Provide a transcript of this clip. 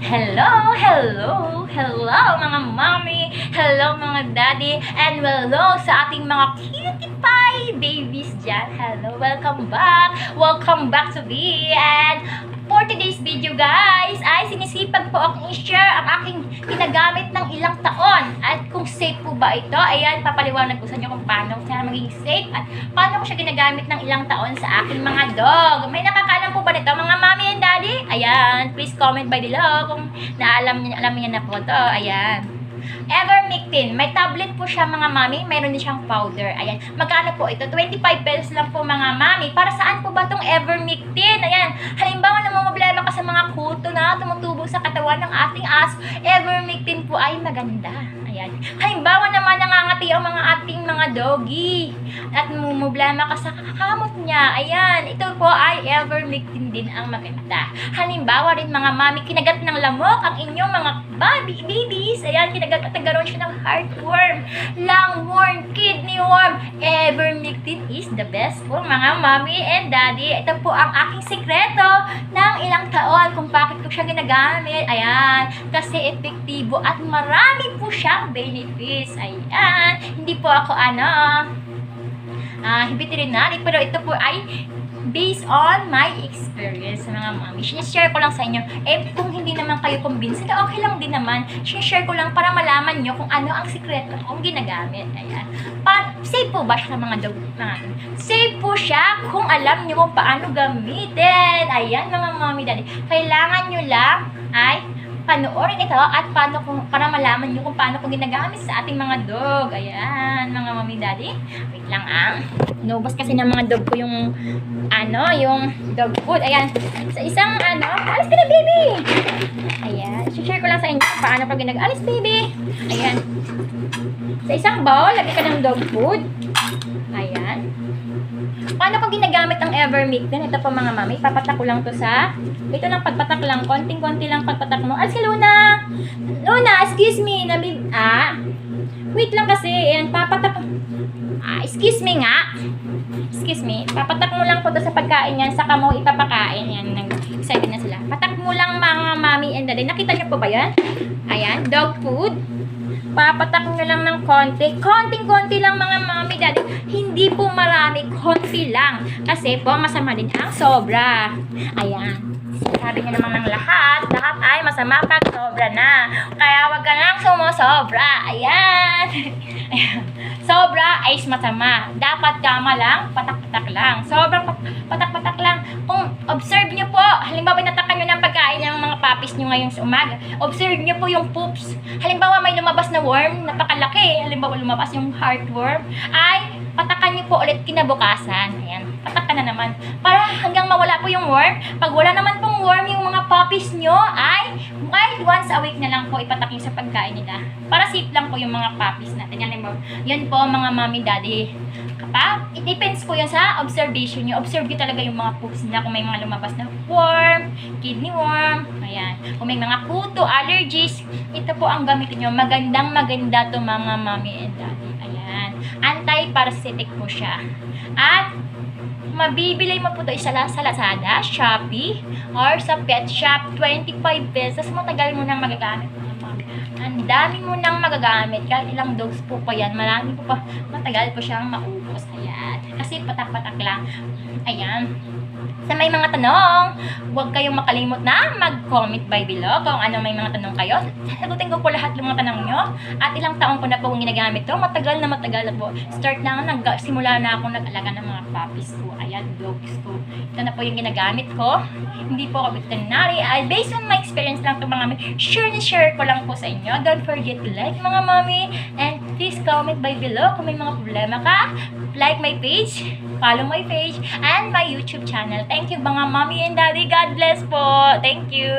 Hello mga mommy, hello mga daddy, and hello sa ating mga cutie pie babies dyan. Hello, welcome back to me. And for today's video guys, ay sinisipag po akong i-share ang aking ginagamit ng ilang taon at kung safe po ba ito. Ayan, papaliwanag ko sa inyo kung paano siya magiging safe at paano ko siya ginagamit ng ilang taon sa aking mga dog. May nakakaalam po ba nito mga mommy and daddy? Ayan, please comment by below kung alam niyo na po ito. Ayan. Evermectin. May tablet po siya mga mami. Mayroon din siyang powder. Ayan. Magkano po ito? 25 pesos lang po mga mami. Para saan po ba itong Evermectin? Ayan. Halimbawa na problema ka sa mga kuto na tumutubo sa katawan ng ating aso. Evermectin po ay maganda. Ayan. Halimbawa naman nangangati ang mga ating mga doggy. At problema ka sa kakamot niya. Ayan. Ito po ay Evermectin din ang maganda. Halimbawa rin mga mami, kinagat ng lamok ang inyong mga babies. Ayan, kinagat at nagkaroon siya ng heartworm, lungworm, kidney worm. Evermectin is the best po mga mommy and daddy. Ito po ang aking sekreto ng ilang taon kung bakit ko siya ginagamit. Ayan, kasi epektibo at marami po siyang benefits. Ayan, hindi po ako veterinary, pero ito po ay based on my experience mga mami. Sinishare ko lang sa inyo. Kung hindi naman kayo convinced, okay lang din naman. Sinishare ko lang para malaman nyo kung ano ang sikreto kung ginagamit. Ayan. Safe po ba siya sa mga dog? Safe po siya kung alam nyo kung paano gamitin. Ayan mga mami daddy. Kailangan nyo lang ay panoorin ito at para malaman nyo kung paano ko ginagamit sa ating mga dog. Ayan, mga mami daddy. Wait lang Inubos kasi ng mga dog ko yung dog food. Ayan. Sa isang alis ka na baby! Ayan. Share ko lang sa inyo kung paano ko alis baby! Ayan. Sa isang bowl, lagay ka ng dog food. Ayan. Paano ko ginagamit ang Evermectin? Ito po mga mami, papatak ko lang to ito lang pagpatak lang, konting-konti lang pagpatak mo. Si Luna! Luna, excuse me, wait lang kasi, ayan, papatak, excuse me nga. Excuse me, papatak mo lang po to sa pagkain yan, saka mo ipapakain yan, excited na sila. Patak mo lang mga mami and daddy, nakita niyo po ba yan? Ayan, dog food. Papatak nyo lang ng konting-konti lang mga mami daddy. Hindi po marami, konti lang. Kasi po masama din ang sobra. Ayan. Sabi niya naman ng lahat ay masama pag sobra na. Kaya wag ka lang sumusobra. Ayan. Ayan. Sobra ay masama. Dapat tama lang, patak-patak lang. Sobrang patak-patak lang. Kung observe nyo po, halimbawa natakan nyo ng pagkain ng mga puppies nyo ngayong sa umaga. Observe nyo po yung poops. Halimbawa may lumabas na worm, napakalaki. Halimbawa lumabas yung heartworm. Ay, patakan nyo po ulit kinabukasan. Ayan, patakan na naman. Para hanggang mawala po yung worm. Pag wala naman pong worm yung mga puppies nyo, ay kahit once a week na lang po ipatak nyo sa pagkain nila. Para safe lang po yung mga puppies natin. Yan po mga mommy daddy. It depends po yan sa observation nyo. Observe nyo talaga yung mga poops nila. Kung may mga lumabas na worm, kidney worm, ayan. Kung may mga kuto, allergies, ito po ang gamitin nyo. Maganda to mga mommy and daddy. Ayan. Anti-parasitic po siya. At mabibili mo po ito sa Lazada, Shopee, or sa pet shop. 25 pesos. Matagal mo nang magagamit. Ang dami mo nang magagamit. Kahit ilang dogs po pa yan. Marami po pa. Matagal po siyang maubos. Ayan. Kasi patak-patak lang. Ayan. Sa may mga tanong, huwag kayong makalimot na mag-comment by below kung ano may mga tanong kayo. Sagutin ko po lahat ng mga tanong nyo. At ilang taon ko na po ginagamit to. Matagal na po. Start na simula na akong nag-alaga ng mga puppies ko. Ayan, dogs ko. Ito na po yung ginagamit ko. Hindi po ako veterinary. Based on my experience lang ito mga mami. Share ko lang po sa inyo. Don't forget to like mga mami. And please comment by below kung may mga problema ka. Like my page, follow my page, and my YouTube channel. Thank you mga mommy and daddy. God bless po. Thank you.